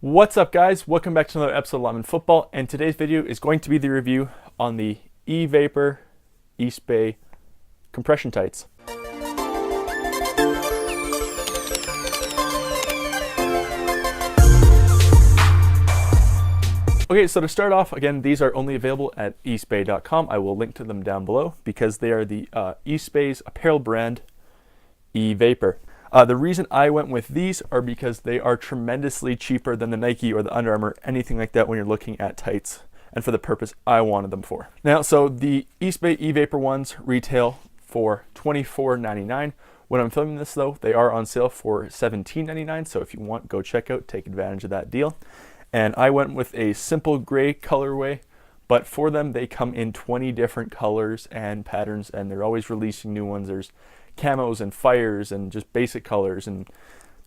What's up, guys? Welcome back to another episode of Lineman Football, and today's video is going to be the review on the Evapor Eastbay compression tights. Okay, so to start off, again, these are only available at eastbay.com. I will link to them down below because they are the Eastbay's apparel brand, Evapor. The reason I went with these are because they are tremendously cheaper than the Nike or the Under Armour, anything like that when you're looking at tights, and for the purpose I wanted them for. Now, so the Eastbay Evapor ones retail for $24.99. When I'm filming this though, they are on sale for $17.99, so if you want, go check out, take advantage of that deal. And I went with a simple gray colorway, but for them they come in 20 different colors and patterns, and they're always releasing new ones. There's camos and fires and just basic colors, and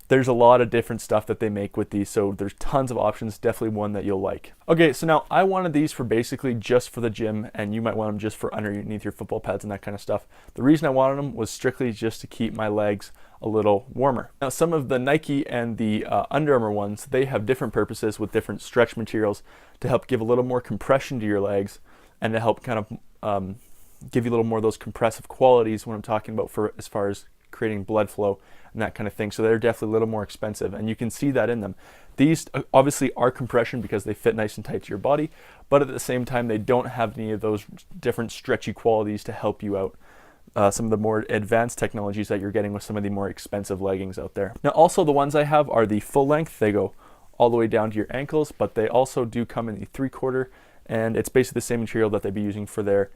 there's a lot of different stuff that they make with these, so there's tons of options. Definitely one that you'll like. Okay, so now I wanted these for basically just for the gym, and you might want them just for underneath your football pads and that kind of stuff. The reason I wanted them was strictly just to keep my legs a little warmer. Now, some of the Nike and the Under Armour ones, they have different purposes with different stretch materials to help give a little more compression to your legs and to help kind of give you a little more of those compressive qualities when I'm talking about for as far as creating blood flow and that kind of thing. So they're definitely a little more expensive, and you can see that in them. These obviously are compression because they fit nice and tight to your body, but at the same time they don't have any of those different stretchy qualities to help you out. Some of the more advanced technologies that you're getting with some of the more expensive leggings out there. Now also the ones I have are the full length. They go all the way down to your ankles, but they also do come in the 3/4, and it's basically the same material that they'd be using for their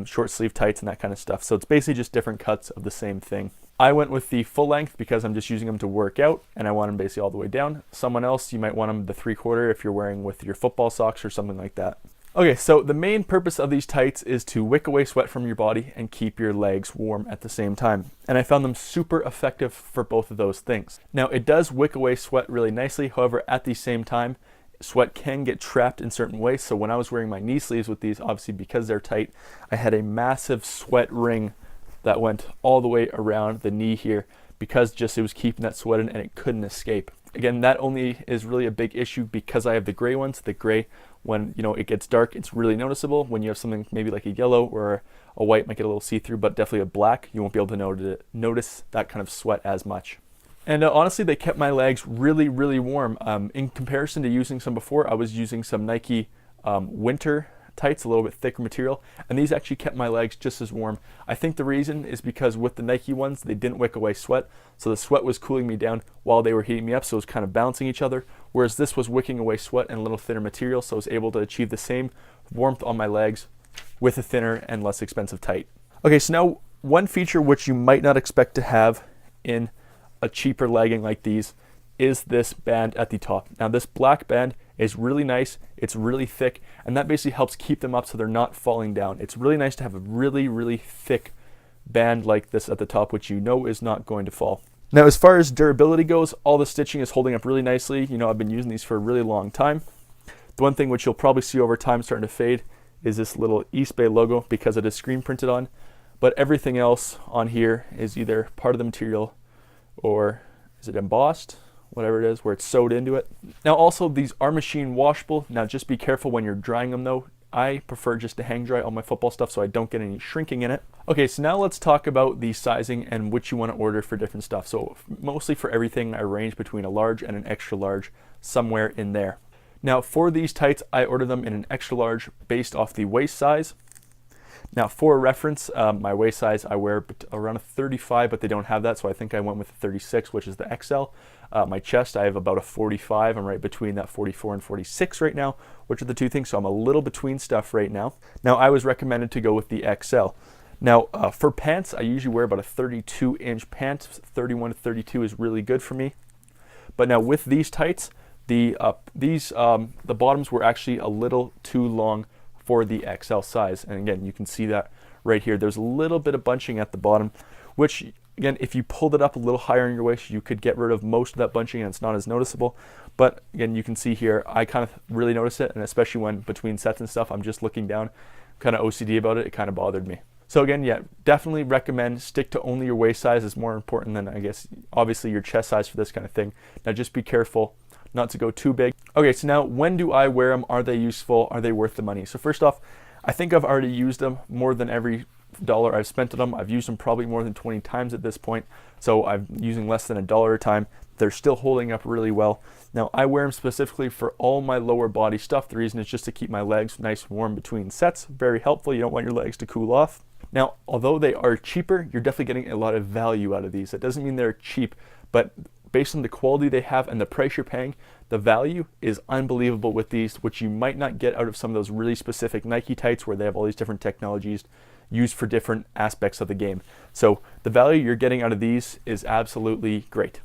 short sleeve tights and that kind of stuff. So it's basically just different cuts of the same thing. I went with the full length because I'm just using them to work out, and I want them basically all the way down. Someone else, you might want them the 3/4 if you're wearing with your football socks or something like that. Okay, so the main purpose of these tights is to wick away sweat from your body and keep your legs warm at the same time. And I found them super effective for both of those things. Now, it does wick away sweat really nicely. However, at the same time, sweat can get trapped in certain ways. So when I was wearing my knee sleeves with these, obviously because they're tight, I had a massive sweat ring that went all the way around the knee here because just it was keeping that sweat in and it couldn't escape. Again, that only is really a big issue because I have the gray ones. The gray, when it gets dark, it's really noticeable. When you have something maybe like a yellow or a white, might get a little see-through, but definitely a black, you won't be able to notice that kind of sweat as much. And honestly, they kept my legs really, really warm. In comparison to using some before, I was using some Nike winter tights, a little bit thicker material, and these actually kept my legs just as warm. I think the reason is because with the Nike ones, they didn't wick away sweat, so the sweat was cooling me down while they were heating me up, so it was kind of balancing each other, whereas this was wicking away sweat and a little thinner material, so I was able to achieve the same warmth on my legs with a thinner and less expensive tight. Okay, so now one feature which you might not expect to have in a cheaper legging like these is this band at the top. Now this black band is really nice, it's really thick, and that basically helps keep them up so they're not falling down. It's really nice to have a really, really thick band like this at the top, which is not going to fall. Now as far as durability goes, all the stitching is holding up really nicely. I've been using these for a really long time. The one thing which you'll probably see over time starting to fade is this little Eastbay logo because it is screen printed on, but everything else on here is either part of the material or is it embossed? Whatever it is, where it's sewed into it. Now also, these are machine washable. Now just be careful when you're drying them though. I prefer just to hang dry all my football stuff so I don't get any shrinking in it. Okay, so now let's talk about the sizing and which you want to order for different stuff. So mostly for everything, I range between a large and an extra large, somewhere in there. Now for these tights, I ordered them in an extra large based off the waist size. Now for reference, my waist size, I wear around a 35, but they don't have that, so I think I went with a 36, which is the XL. My chest, I have about a 45. I'm right between that 44 and 46 right now, which are the two things, so I'm a little between stuff right now. Now I was recommended to go with the XL. Now for pants, I usually wear about a 32-inch pant. 31 to 32 is really good for me. But now with these tights, the bottoms were actually a little too long for the XL size, and again you can see that right here. There's a little bit of bunching at the bottom, which again, if you pulled it up a little higher in your waist, you could get rid of most of that bunching and it's not as noticeable. But again, you can see here, I kind of really notice it, and especially when between sets and stuff, I'm just looking down, kind of OCD about it, it kind of bothered me. So again, yeah, definitely recommend stick to only your waist size. Is more important than, I guess, obviously your chest size for this kind of thing. Now just be careful not to go too big. Okay, so now when do I wear them? Are they useful? Are they worth the money? So first off, I think I've already used them more than every dollar I've spent on them. I've used them probably more than 20 times at this point, so I'm using less than $1 a time. They're still holding up really well. Now, I wear them specifically for all my lower body stuff. The reason is just to keep my legs nice and warm between sets. Very helpful. You don't want your legs to cool off. Now, although they are cheaper, you're definitely getting a lot of value out of these. That doesn't mean they're cheap, but based on the quality they have and the price you're paying, the value is unbelievable with these, which you might not get out of some of those really specific Nike tights where they have all these different technologies used for different aspects of the game. So the value you're getting out of these is absolutely great.